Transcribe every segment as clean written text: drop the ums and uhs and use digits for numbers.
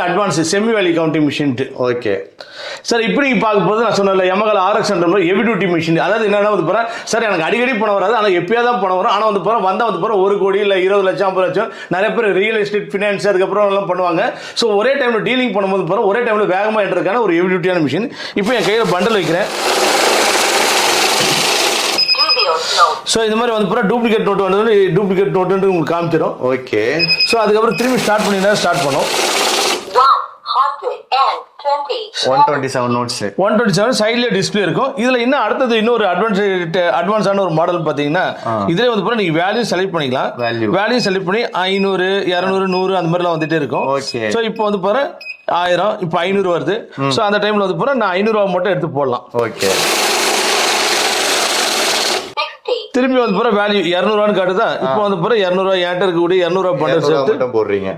Advance semi வேலி counting machine. Okay sir. இப்படி பார்க்க போது நான் சொன்னல Yamaha RX 100 heavy duty machine. அதாவது என்னன்னா வந்து போறேன் சார், எனக்கு அடிக்கடி பணம் வராது, ஆனால் எப்பயாவது தான் பணம் வரும். ஆனால் வந்து போறேன் வந்தால் வந்து போறேன் 1 கோடி இல்லை 20 லட்சம் 50 லட்சம் நிறைய பேர் ரியல் எஸ்டேட் ஃபினான்ஸ் அதுக்கப்புறம் எல்லாம் பண்ணுவாங்க. ஸோ ஒரே டைமில் டீலிங் பண்ணும்போது போகிறோம் ஒரே டைமில் வேகமாக என்றதுக்கான ஒரு ஹெவி டியூட்டியான மிஷின். இப்போ என் கையில் பண்டல் வைக்கிறேன். ஸோ இந்த மாதிரி வந்து பூரா டூப்ளிகேட் நோட்டு வந்து டூப்ளிகேட் நோட்டு உங்களுக்கு காமிச்சிடும். ஓகே. ஸோ அதுக்கப்புறம் திரும்பி ஸ்டார்ட் பண்ணினா ஸ்டார்ட் பண்ணும். 127 நோட்ஸ் 127 சைட்ல டிஸ்ப்ளே இருக்கும். இதுல இன்னும் அடுத்தது இன்னொரு அட்வான்ஸான ஒரு மாடல் பாத்தீங்கன்னா இதுல வந்து போற நீங்க வேல்யூ செலக்ட் பண்ணிக்கலாம். வேல்யூ செலக்ட் பண்ணி 500 200 100 அந்த மாதிரிலாம் வந்துட்டே இருக்கும். ஸோ இப்போ வந்து போற 1000 இப்போ 500 வருது. ஸோ அந்த டைம்ல வந்து போற நான் 500 ரூபா மட்டும் எடுத்து போடலாம். ஓகே. திரும்பி வந்து போற வேல்யூ 200 ரூபான்னு காட்டுதா. இப்போ வந்து போற 200 ரூபாய் ஏன்ட்ட இருக்கக்கூடிய 200 ரூபாய் பண்டல் சேர்த்து போடுறீங்க.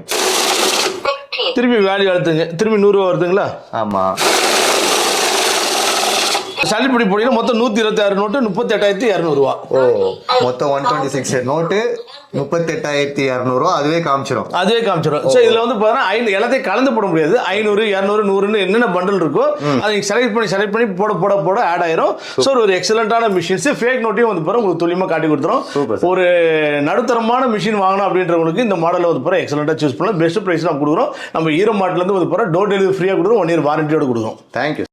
திரும்பி வேல்யூ அழுத்துங்க. திரும்பி 100 ரூபா வருதுங்களா? ஆமா. சல்லிப்படி போனீங்கன்னா மொத்தம் 126 நோட்டு 38,200 ரூபா. ஓ, மொத்தம் 126 நோட்டு 38,200 அதுவே காமிச்சிடும். ஸோ இதுல வந்து பாத்தீங்கன்னா எல்லாத்தையும் கலந்து போட முடியாது. 500 200 100 என்னென்ன பண்டல் இருக்கோ அதை நீங்க செலக்ட் பண்ணி போட ஆட் ஆயிரும். ஸோ ஒரு எக்ஸலண்டான மிஷின்ஸ். ஃபேக் நோட்டையும் வந்து பாருங்க உங்களுக்கு துல்லியமா காட்டி கொடுத்துரும். ஒரு நடுத்தரமான மிஷின் வாங்கணும் அப்படின்றவங்களுக்கு இந்த மாடலை வந்து பாருங்க எக்ஸலண்டா சூஸ் பண்ணலாம். பெஸ்ட் பிரைஸ் நம்ம கொடுக்குறோம். நம்ம ஈரோ மாட்டில இருந்து வந்து பாருங்க டோர் டெலிவரி ஃப்ரீயா கொடுக்குறோம். 1 இயர் வாரண்டியோட கொடுக்குறோம். தேங்க்யூ.